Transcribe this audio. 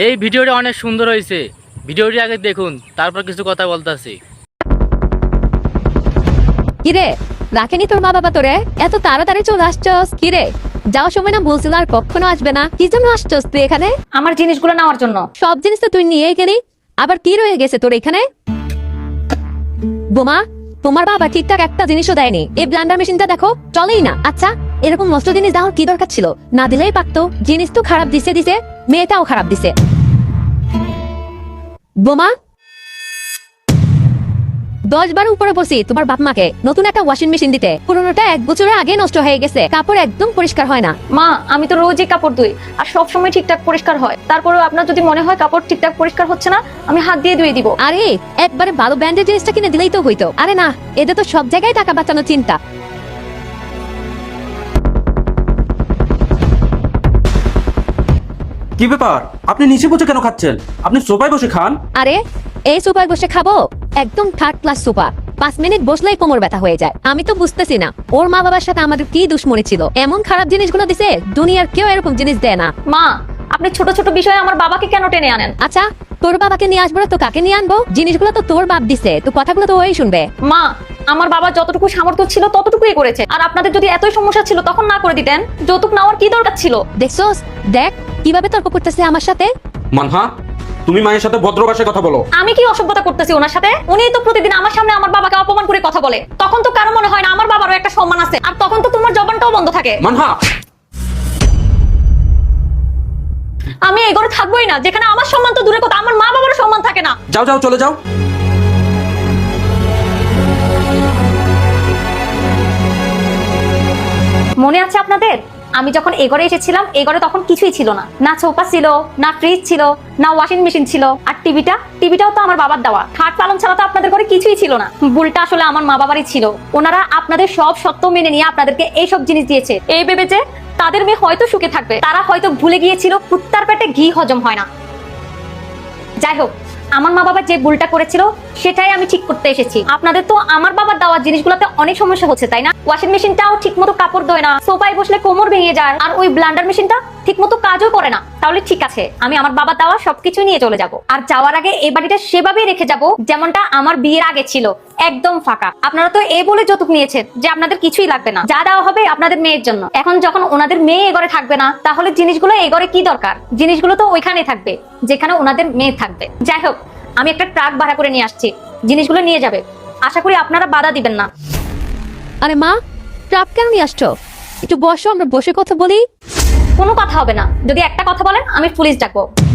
এই ভিডিওটা অনেক সুন্দর হয়েছে, ভিডিওটি আগে দেখুন, তারপর কিছু কথা বলতেছি। কিরে, রাখেনি তোর মা বাবা তোরে? এত তাড়াতাড়ি চলে আসছস কিরে? যাওয়ার সময় না বলছিল আর কখনো আসবে না, কি জন্য আসছস তুই এখানে? আমার জিনিসগুলো নেওয়ার জন্য। সব জিনিস তো তুই নিয়েই গেলি, আবার কি রয়ে গেছে তোর এখানে? বোমা, তোমার বাবা ঠিকঠাক একটা জিনিসও দেয়নি। এই ব্লেন্ডার মেশিনটা দেখো, চলেই না। আচ্ছা, এরকম নষ্ট জিনিস দেওয়ার কি দরকার ছিল? না দিলেই পারতো। জিনিস তো খারাপ দিছে, মেয়েটাও খারাপ দিছে। বোমা, 10 বার উপরে বসি তোমার বাপ মাকে নতুন একটা ওয়াশিং মেশিন দিতে, পুরোনোটা 1 বছরের আগে নষ্ট হয়ে গেছে, কাপড় একদম পরিষ্কার হয় না। মা, আমি তো রোজই কাপড় ধুই আর সব সময় ঠিকঠাক পরিষ্কার হয়। তারপরেও আপনার যদি মনে হয় কাপড় ঠিকঠাক পরিষ্কার হচ্ছে না, আমি হাত দিয়ে ধুয়ে দিব। আরে একবারে ভালো ব্র্যান্ডের জিনিসটা কিনে দিলেই তো হইতো। আরে না, এদের তো সব জায়গায় টাকা বাঁচানোর চিন্তা। কি ব্যাপার, আপনি নিচে বসে কেন খাচ্ছেন? আপনি সোফায় বসে খান। আরে এই সোফায় বসে খাবো? একদম 3rd ক্লাস সোফা, 5 মিনিট বসলেই কোমর ব্যথা হয়ে যায়। আমি তো বুঝতেছি না ওর মা বাবার সাথে আমাদের কি দুশ্মনী ছিল, এমন খারাপ জিনিসগুলো দিছে। দুনিয়ার কেউ এরকম জিনিস দেয় না। মা, আপনি ছোট ছোট বিষয়ে আমার বাবাকে কেন টেনে আনেন? আচ্ছা, তোর বাবাকে নিয়ে আসবো না তো কাকে নিয়ে আনবো? জিনিসগুলো তো তোর বাপ দিছে, তো কথাগুলো তো ওই শুনবে। মা, আমার বাবা যতটুকু সামর্থ্য ছিল ততটুকুই করেছে। আর আপনাদের যদি এতই সমস্যা ছিল তখন না করে দিতেন। যৌতুক নেওয়ার কি দরকার ছিল? দেখছস, দেখ কিভাবে তর্ক করতেছে আমার সাথে। মানহা, তুমি মায়ের সাথে ভদ্র ভাষায় কথা বলো। আমি কি অসভ্যতা করতেছি ওনার সাথে? উনিই তো প্রতিদিন আমার সামনে আমার বাবাকে অপমান করে কথা বলে। তখন তো কারো মনে হয় না আমার বাবারও একটা সম্মান আছে। আর তখন তো তোমার জবানটাও বন্ধ থাকে। মানহা, আমি এই ঘরে থাকবোই না যেখানে আমার সম্মান তো দূরে কথা, আমার মা বাবারও সম্মান থাকে না। যাও যাও, চলে যাও। মনে আছে আপনাদের, আমি যখন এই ঘরে এসেছিলাম, এই ঘরে তখন কিছুই ছিল না। না সোফা ছিল, না ফ্রিজ ছিল, না ওয়াশিং মেশিন ছিল। আর টিভিটাও তো আমার বাবার দেওয়া। খাট পালং ছাড়া তো আপনাদের ঘরে কিছুই ছিল না। ভুলটা আসলে আমার মা বাবারই ছিল। ওনারা আপনাদের সব সত্য মেনে নিয়ে আপনাদেরকে এইসব জিনিস দিয়েছে, এই ভেবে যে তাদের মেয়ে হয়তো সুখে থাকবে। তারা হয়তো ভুলে গিয়েছিল কুত্তার পেটে ঘি হজম হয় না। যাই হোক, আমার মা বাবা যে ভুলটা করেছিল সেটাই আমি ঠিক করতে এসেছি। আপনাদের তো আমার বাবার দেওয়া জিনিসগুলোতে অনেক সমস্যা হচ্ছে, তাই না? ওয়াশিং মেশিনটাও ঠিকমতো কাপড় ধোয় না, সোফায় বসলে কোমর ভেঙে যায়, আর ওই ব্লেন্ডার মেশিনটা ঠিকমতো কাজও করে না। তাহলে ঠিক আছে, আমি আমার বাবার দেওয়া সবকিছু নিয়ে চলে যাব। আর যাওয়ার আগে এই বাড়িটা সেভাবেই রেখে যাব যেমনটা আমার বিয়ের আগে ছিল, একদম ফাঁকা। আপনারা তো এই বলে যৌতুক নিয়েছেন যে আপনাদের কিছুই লাগবে না, যা দেওয়া হবে আপনাদের মেয়ের জন্য। এখন যখন ওনাদের মেয়ে এ ঘরে থাকবে না, তাহলে জিনিসগুলো এ ঘরে কি দরকার? জিনিসগুলো তো ওইখানে থাকবে যেখানে ওনাদের মেয়ে থাকবে। যাই হোক, আমি একটা ট্রাক ভাড়া করে নিয়ে আসছি, জিনিসগুলো নিয়ে যাবে। আশা করি আপনারা বাধা দিবেন না। আরে মা, ট্রাপ কেন নিয়ে আসছো? একটু বসো, আমরা বসে কথা বলি। কোনো কথা হবে না। যদি একটা কথা বলেন আমি পুলিশ ডাকবো।